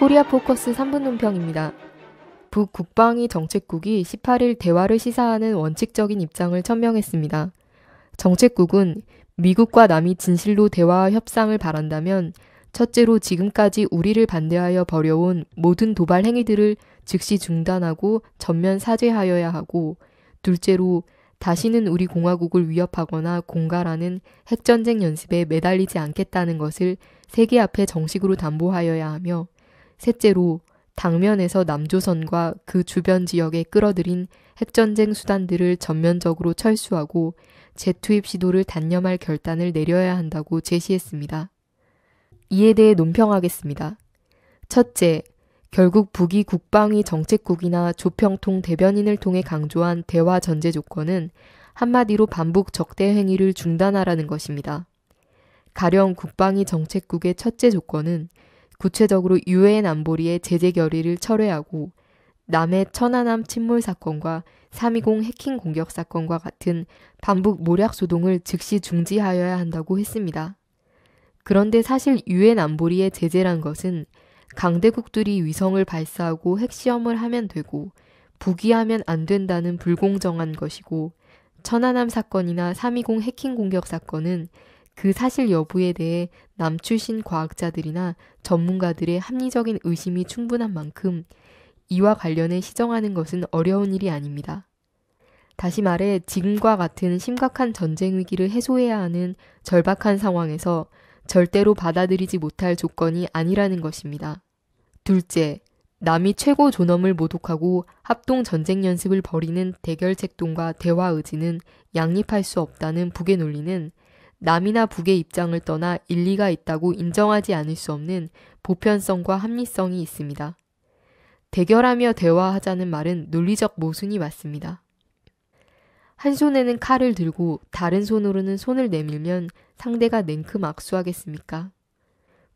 코리아 포커스 3분 논평입니다. 북국방위 정책국이 18일 대화를 시사하는 원칙적인 입장을 천명했습니다. 정책국은 미국과 남이 진실로 대화와 협상을 바란다면 첫째로 지금까지 우리를 반대하여 벌여온 모든 도발 행위들을 즉시 중단하고 전면 사죄하여야 하고, 둘째로 다시는 우리 공화국을 위협하거나 공갈하는 핵전쟁 연습에 매달리지 않겠다는 것을 세계 앞에 정식으로 담보하여야 하며, 셋째로 당면에서 남조선과 그 주변 지역에 끌어들인 핵전쟁 수단들을 전면적으로 철수하고 재투입 시도를 단념할 결단을 내려야 한다고 제시했습니다. 이에 대해 논평하겠습니다. 첫째, 결국 북이 국방위 정책국이나 조평통 대변인을 통해 강조한 대화 전제 조건은 한마디로 반복 적대 행위를 중단하라는 것입니다. 가령 국방위 정책국의 첫째 조건은 구체적으로 유엔 안보리의 제재 결의를 철회하고 남해 천안함 침몰 사건과 3.20 해킹 공격 사건과 같은 반복 모략 소동을 즉시 중지하여야 한다고 했습니다. 그런데 사실 유엔 안보리의 제재란 것은 강대국들이 위성을 발사하고 핵시험을 하면 되고 북이 하면 안 된다는 불공정한 것이고, 천안함 사건이나 3.20 해킹 공격 사건은 그 사실 여부에 대해 남 출신 과학자들이나 전문가들의 합리적인 의심이 충분한 만큼 이와 관련해 시정하는 것은 어려운 일이 아닙니다. 다시 말해 지금과 같은 심각한 전쟁 위기를 해소해야 하는 절박한 상황에서 절대로 받아들이지 못할 조건이 아니라는 것입니다. 둘째, 남이 최고 존엄을 모독하고 합동 전쟁 연습을 벌이는 대결책동과 대화 의지는 양립할 수 없다는 북의 논리는 남이나 북의 입장을 떠나 일리가 있다고 인정하지 않을 수 없는 보편성과 합리성이 있습니다. 대결하며 대화하자는 말은 논리적 모순이 맞습니다. 한 손에는 칼을 들고 다른 손으로는 손을 내밀면 상대가 냉큼 악수하겠습니까?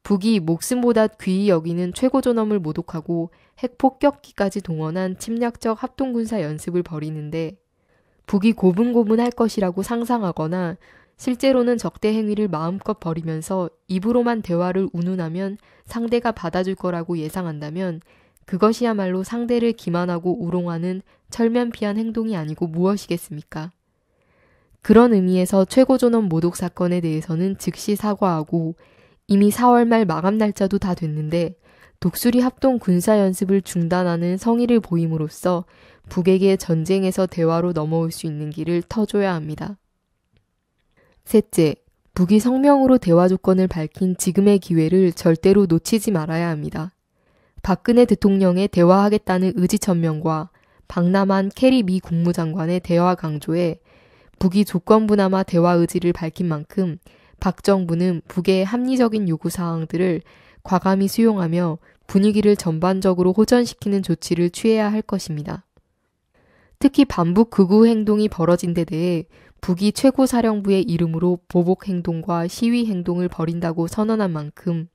북이 목숨보다 귀히 여기는 최고 존엄을 모독하고 핵폭격기까지 동원한 침략적 합동군사 연습을 벌이는데 북이 고분고분할 것이라고 상상하거나 실제로는 적대 행위를 마음껏 벌이면서 입으로만 대화를 운운하면 상대가 받아줄 거라고 예상한다면 그것이야말로 상대를 기만하고 우롱하는 철면피한 행동이 아니고 무엇이겠습니까? 그런 의미에서 최고존엄 모독 사건에 대해서는 즉시 사과하고, 이미 4월 말 마감 날짜도 다 됐는데 독수리 합동 군사연습을 중단하는 성의를 보임으로써 북에게 전쟁에서 대화로 넘어올 수 있는 길을 터줘야 합니다. 셋째, 북이 성명으로 대화 조건을 밝힌 지금의 기회를 절대로 놓치지 말아야 합니다. 박근혜 대통령의 대화하겠다는 의지천명과 박남한 캐리 미 국무장관의 대화 강조에 북이 조건부나마 대화 의지를 밝힌 만큼 박 정부는 북의 합리적인 요구사항들을 과감히 수용하며 분위기를 전반적으로 호전시키는 조치를 취해야 할 것입니다. 특히 반북 극우 행동이 벌어진 데 대해 북이 최고사령부의 이름으로 보복 행동과 시위 행동을 벌인다고 선언한 만큼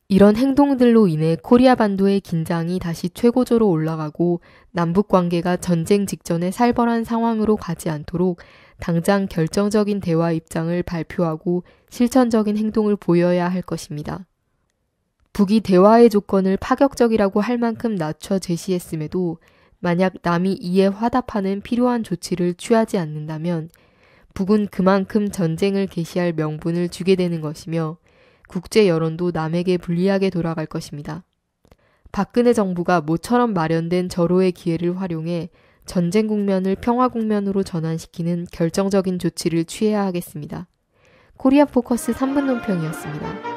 이런 행동들로 인해 코리아 반도의 긴장이 다시 최고조로 올라가고 남북 관계가 전쟁 직전의 살벌한 상황으로 가지 않도록 당장 결정적인 대화 입장을 발표하고 실천적인 행동을 보여야 할 것입니다. 북이 대화의 조건을 파격적이라고 할 만큼 낮춰 제시했음에도 만약 남이 이에 화답하는 필요한 조치를 취하지 않는다면 북은 그만큼 전쟁을 개시할 명분을 주게 되는 것이며 국제 여론도 남에게 불리하게 돌아갈 것입니다. 박근혜 정부가 모처럼 마련된 절호의 기회를 활용해 전쟁 국면을 평화 국면으로 전환시키는 결정적인 조치를 취해야 하겠습니다. 코리아 포커스 3분 논평이었습니다.